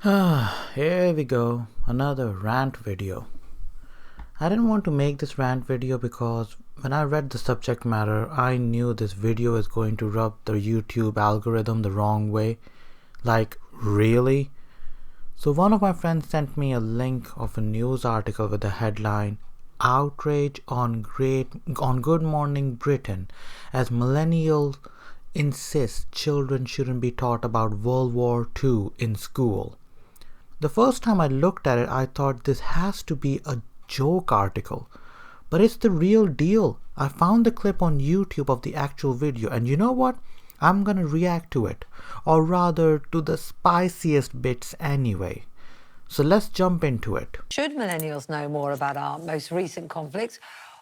Here we go, another rant video. I didn't want to make this rant video because when I read the subject matter, I knew this video is going to rub the YouTube algorithm the wrong way. Like, really? So one of my friends sent me a link of a news article with the headline, "Outrage on Good Morning Britain as Millennial insists children shouldn't be taught about World War II in school." The first time I looked at it, I thought this has to be a joke article. But it's the real deal. I found the clip on YouTube of the actual video, and you know what? I'm gonna react to it. Or rather, to the spiciest bits anyway. So let's jump into it. Should millennials know more about our most recent conflicts?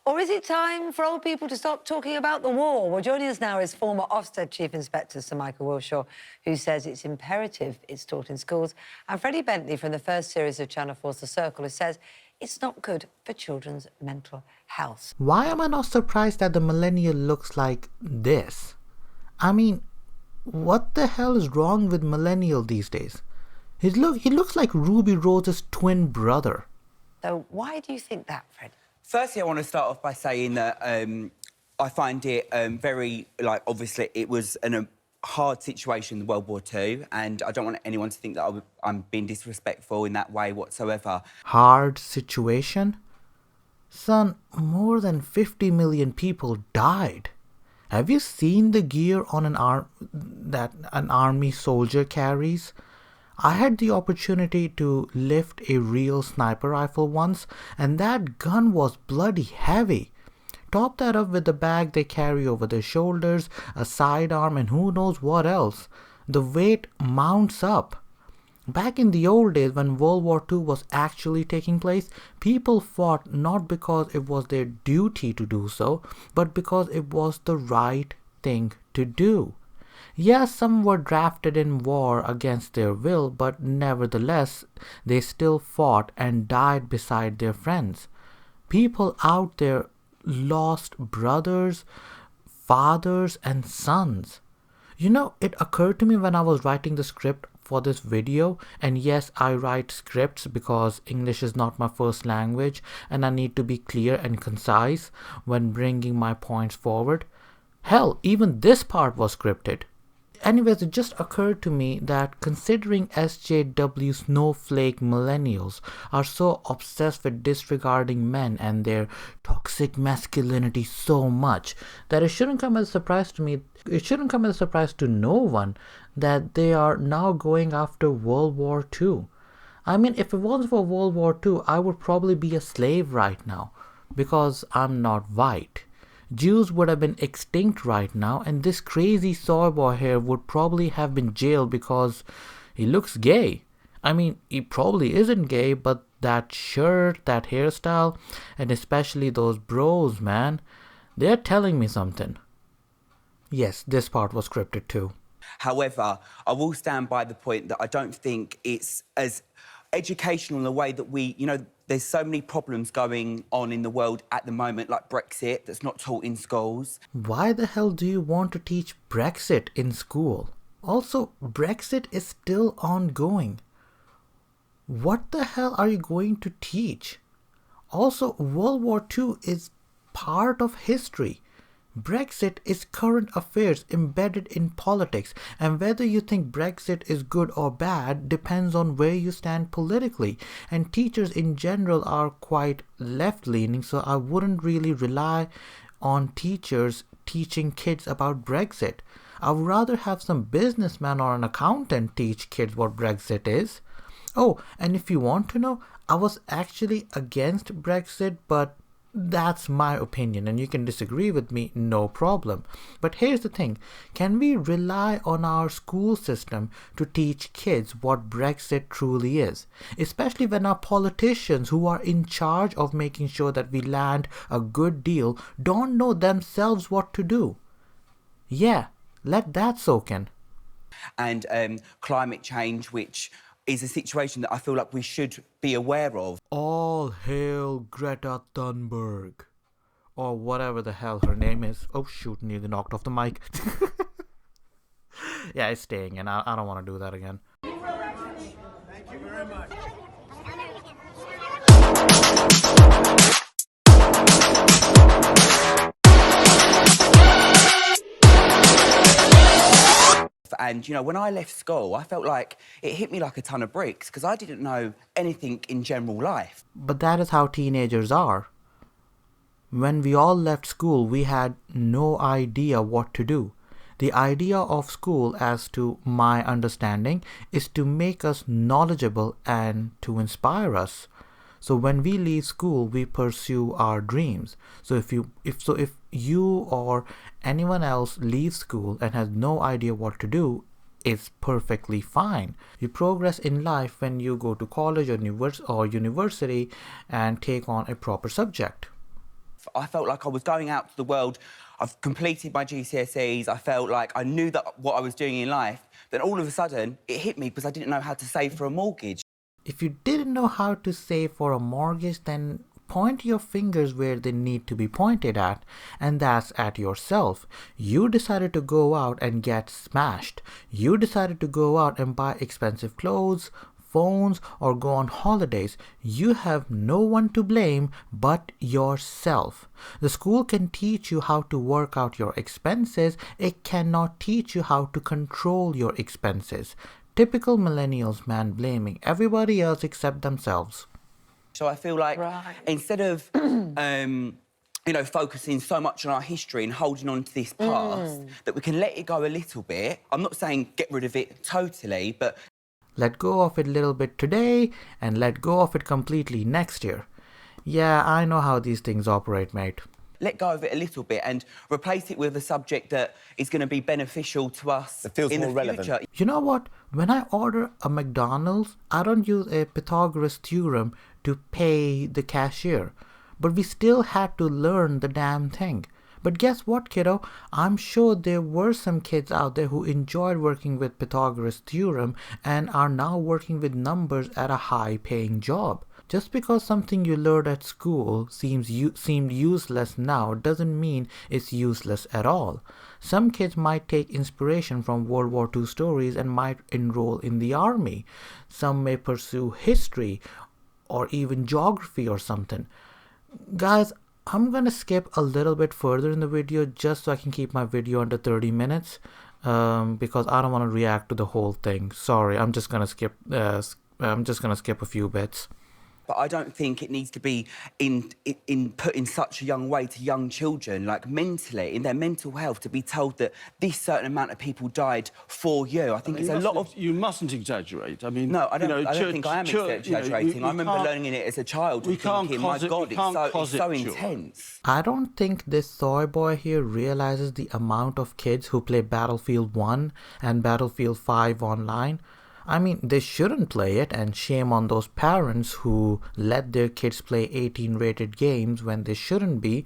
Or is it time for old people to stop talking about the war? Well, joining us now is former Ofsted Chief Inspector Sir Michael Wilshaw, who says it's imperative it's taught in schools, and Freddie Bentley from the first series of Channel 4's The Circle, who says it's not good for children's mental health. Why am I not surprised that the millennial looks like this? I mean, what the hell is wrong with millennial these days? He looks like Ruby Rose's twin brother. So why do you think that, Fred? Firstly, I want to start off by saying that I find it very, obviously it was a hard situation in World War II, and I don't want anyone to think that I'm being disrespectful in that way whatsoever. Hard situation? Son, more than 50 million people died. Have you seen the gear on that an army soldier carries? I had the opportunity to lift a real sniper rifle once, and that gun was bloody heavy. Top that up with the bag they carry over their shoulders, a sidearm, and who knows what else. The weight mounts up. Back in the old days when World War II was actually taking place, people fought not because it was their duty to do so, but because it was the right thing to do. Yes, some were drafted in war against their will, but nevertheless, they still fought and died beside their friends. People out there lost brothers, fathers, and sons. You know, it occurred to me when I was writing the script for this video, and yes, I write scripts because English is not my first language, and I need to be clear and concise when bringing my points forward. Hell, even this part was scripted. Anyways, it just occurred to me that considering SJW snowflake millennials are so obsessed with disregarding men and their toxic masculinity so much, that it shouldn't come as a surprise to me. It shouldn't come as a surprise to no one that they are now going after World War II. I mean, if it wasn't for World War II, I would probably be a slave right now because I'm not white. Jews would have been extinct right now, and this crazy soy boy here would probably have been jailed because he looks gay. I mean, he probably isn't gay, but that shirt, that hairstyle, and especially those bros, man, they're telling me something. Yes, this part was scripted too. However, I will stand by the point that I don't think it's as educational in the way that there's so many problems going on in the world at the moment, like Brexit, that's not taught in schools. Why the hell do you want to teach Brexit in school? Also, Brexit is still ongoing. What the hell are you going to teach? Also, World War II is part of history. Brexit is current affairs embedded in politics, and whether you think Brexit is good or bad depends on where you stand politically, and teachers in general are quite left-leaning, so I wouldn't really rely on teachers teaching kids about Brexit. I would rather have some businessman or an accountant teach kids what Brexit is. Oh, and if you want to know, I was actually against Brexit, but that's my opinion, and you can disagree with me, no problem. But here's the thing, can we rely on our school system to teach kids what Brexit truly is? Especially when our politicians who are in charge of making sure that we land a good deal don't know themselves what to do. Yeah, let that soak in. And climate change, which is a situation that I feel like we should be aware of. All hail Greta Thunberg. Or whatever the hell her name is. Oh shoot, nearly knocked off the mic. Yeah, it's staying in. I don't want to do that again. Thank you. And, you know, when I left school, I felt like it hit me like a ton of bricks because I didn't know anything in general life. But that is how teenagers are. When we all left school, we had no idea what to do. The idea of school, as to my understanding, is to make us knowledgeable and to inspire us. So when we leave school, we pursue our dreams. So if you or anyone else leaves school and has no idea what to do, it's perfectly fine. You progress in life when you go to college or university and take on a proper subject. I felt like I was going out to the world. I've completed my GCSEs. I felt like I knew that what I was doing in life. Then all of a sudden, it hit me because I didn't know how to save for a mortgage. If you didn't know how to save for a mortgage, then point your fingers where they need to be pointed at, and that's at yourself. You decided to go out and get smashed. You decided to go out and buy expensive clothes, phones, or go on holidays. You have no one to blame but yourself. The school can teach you how to work out your expenses. It cannot teach you how to control your expenses. Typical millennials, man, blaming everybody else except themselves. So I feel like instead of, you know, focusing so much on our history and holding on to this past, that we can let it go a little bit. I'm not saying get rid of it totally, but let go of it a little bit today and let go of it completely next year. Yeah, I know how these things operate, mate. Let go of it a little bit and replace it with a subject that is going to be beneficial to us that feels in more the relevant. future. You know what? When I order a McDonald's, I don't use a Pythagoras theorem to pay the cashier. But we still had to learn the damn thing. But guess what, kiddo? I'm sure there were some kids out there who enjoyed working with Pythagoras theorem and are now working with numbers at a high-paying job. Just because something you learned at school seemed useless now doesn't mean it's useless at all. Some kids might take inspiration from World War II stories and might enroll in the army. Some may pursue history or even geography or something. Guys, I'm gonna skip a little bit further in the video just so I can keep my video under 30 minutes because I don't want to react to the whole thing. Sorry, I'm just gonna skip a few bits. But I don't think it needs to be put in such a young way to young children, like mentally, in their mental health, to be told that this certain amount of people died for you. I think it's a lot of... You mustn't exaggerate. I mean... No, I don't think I am exaggerating. I remember learning in it as a child and thinking, my God, it's so intense. I don't think this soy boy here realizes the amount of kids who play Battlefield 1 and Battlefield 5 online. I mean, they shouldn't play it, and shame on those parents who let their kids play 18-rated games when they shouldn't be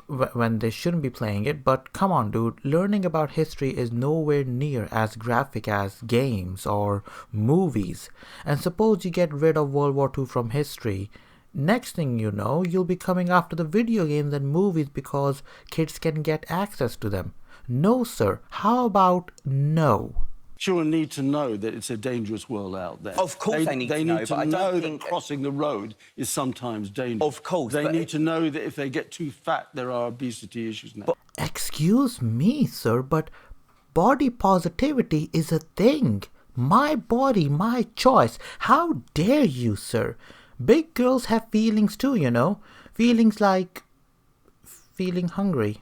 playing it. But come on, dude, learning about history is nowhere near as graphic as games or movies. And suppose you get rid of World War II from history. Next thing you know, you'll be coming after the video games and movies because kids can get access to them. No, sir. How about no? Children need to know that it's a dangerous world out there. Of course they need to know, but I don't think... that crossing the road is sometimes dangerous. Of course, They need to know that if they get too fat, there are obesity issues now. Excuse me, sir, but body positivity is a thing. My body, my choice. How dare you, sir? Big girls have feelings too, you know. Feelings like feeling hungry.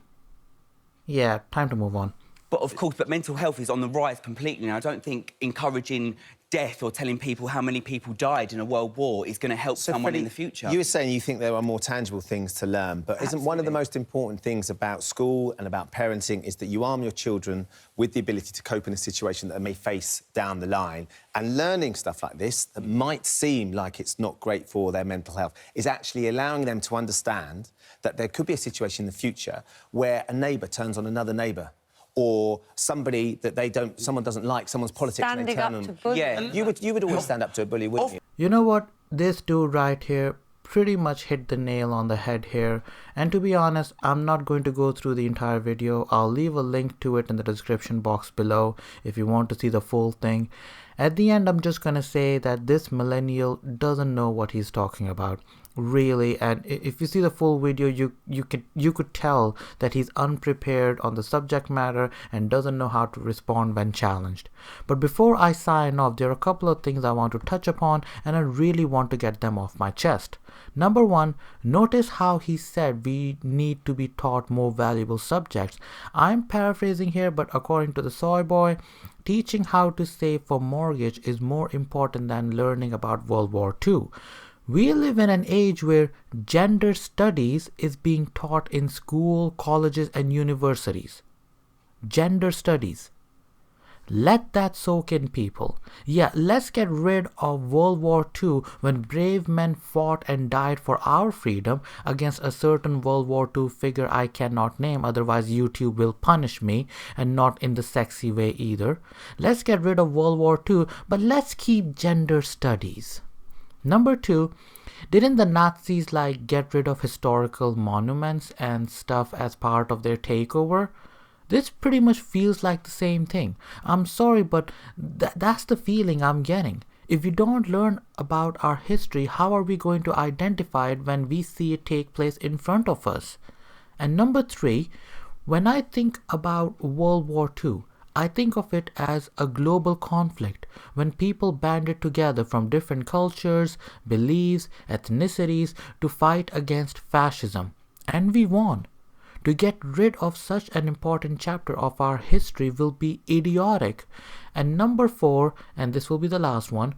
Yeah, time to move on. But of course, mental health is on the rise completely. And I don't think encouraging death or telling people how many people died in a world war is going to help someone Freddie, in the future. You were saying you think there are more tangible things to learn, but isn't one of the most important things about school and about parenting is that you arm your children with the ability to cope in a situation that they may face down the line, and learning stuff like this that might seem like it's not great for their mental health is actually allowing them to understand that there could be a situation in the future where a neighbour turns on another neighbour, or somebody that someone doesn't like, someone's politics, and they turn on... Yeah, you would always stand up to a bully, wouldn't you? You know what? This dude right here pretty much hit the nail on the head here. And to be honest, I'm not going to go through the entire video. I'll leave a link to it in the description box below if you want to see the full thing. At the end, I'm just gonna say that this millennial doesn't know what he's talking about. really. And if you see the full video, you could tell that he's unprepared on the subject matter and doesn't know how to respond when challenged. But before I sign off, there are a couple of things I want to touch upon, and I really want to get them off my chest. Number one, notice how he said we need to be taught more valuable subjects. I'm paraphrasing here, but according to the soy boy, teaching how to save for mortgage is more important than learning about World War II. We live in an age where gender studies is being taught in school, colleges, and universities. Gender studies. Let that soak in, people. Yeah, let's get rid of World War II, when brave men fought and died for our freedom against a certain World War II figure I cannot name, otherwise YouTube will punish me, and not in the sexy way either. Let's get rid of World War II, but let's keep gender studies. Number two, didn't the Nazis get rid of historical monuments and stuff as part of their takeover? This pretty much feels like the same thing. I'm sorry, but that's the feeling I'm getting. If we don't learn about our history, how are we going to identify it when we see it take place in front of us? And number three, when I think about World War II, I think of it as a global conflict when people banded together from different cultures, beliefs, ethnicities to fight against fascism. And we won. To get rid of such an important chapter of our history will be idiotic. And number four, and this will be the last one,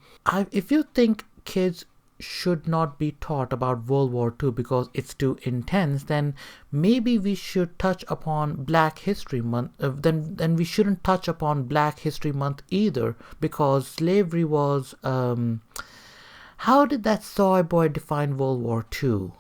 if you think kids should not be taught about World War II because it's too intense, then maybe we should touch upon Black History Month. Then we shouldn't touch upon Black History Month either, because slavery was how did that soy boy define World War II?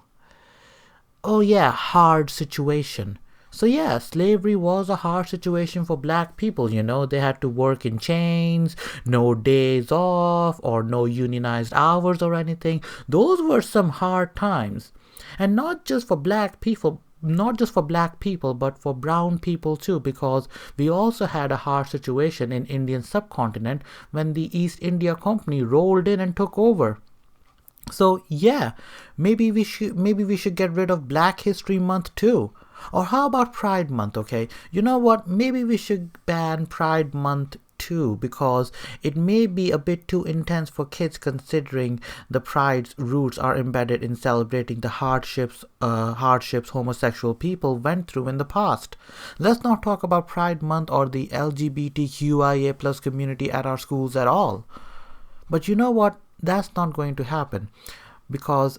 Oh yeah, hard situation. So yeah, slavery was a hard situation for black people, They had to work in chains, no days off, or no unionized hours or anything. Those were some hard times. And not just for black people, but for brown people too, because we also had a hard situation in Indian subcontinent when the East India Company rolled in and took over. So yeah, maybe we should get rid of Black History Month too. Or how about Pride Month, okay? You know what? Maybe we should ban Pride Month too, because it may be a bit too intense for kids, considering the Pride's roots are embedded in celebrating the hardships homosexual people went through in the past. Let's not talk about Pride Month or the LGBTQIA plus community at our schools at all. But you know what? That's not going to happen, because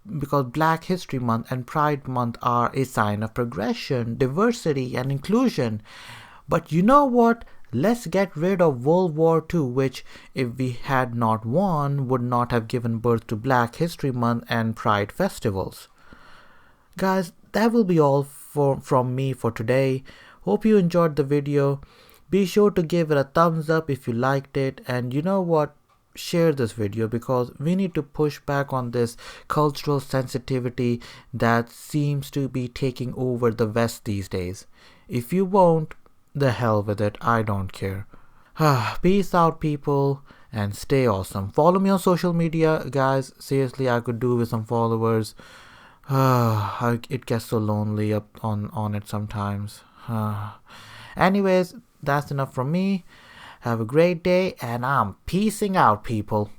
Black History Month and Pride Month are a sign of progression, diversity, and inclusion. But you know what? Let's get rid of World War II, which, if we had not won, would not have given birth to Black History Month and Pride festivals. Guys, that will be all from me for today. Hope you enjoyed the video. Be sure to give it a thumbs up if you liked it, and you know what? Share this video, because we need to push back on this cultural sensitivity that seems to be taking over the West these days. If you won't, the hell with it, I don't care. Peace out, people, and stay awesome. Follow me on social media, guys. Seriously, I could do with some followers. It gets so lonely up on it sometimes. Anyways, that's enough from me. Have a great day, and I'm peacing out, people.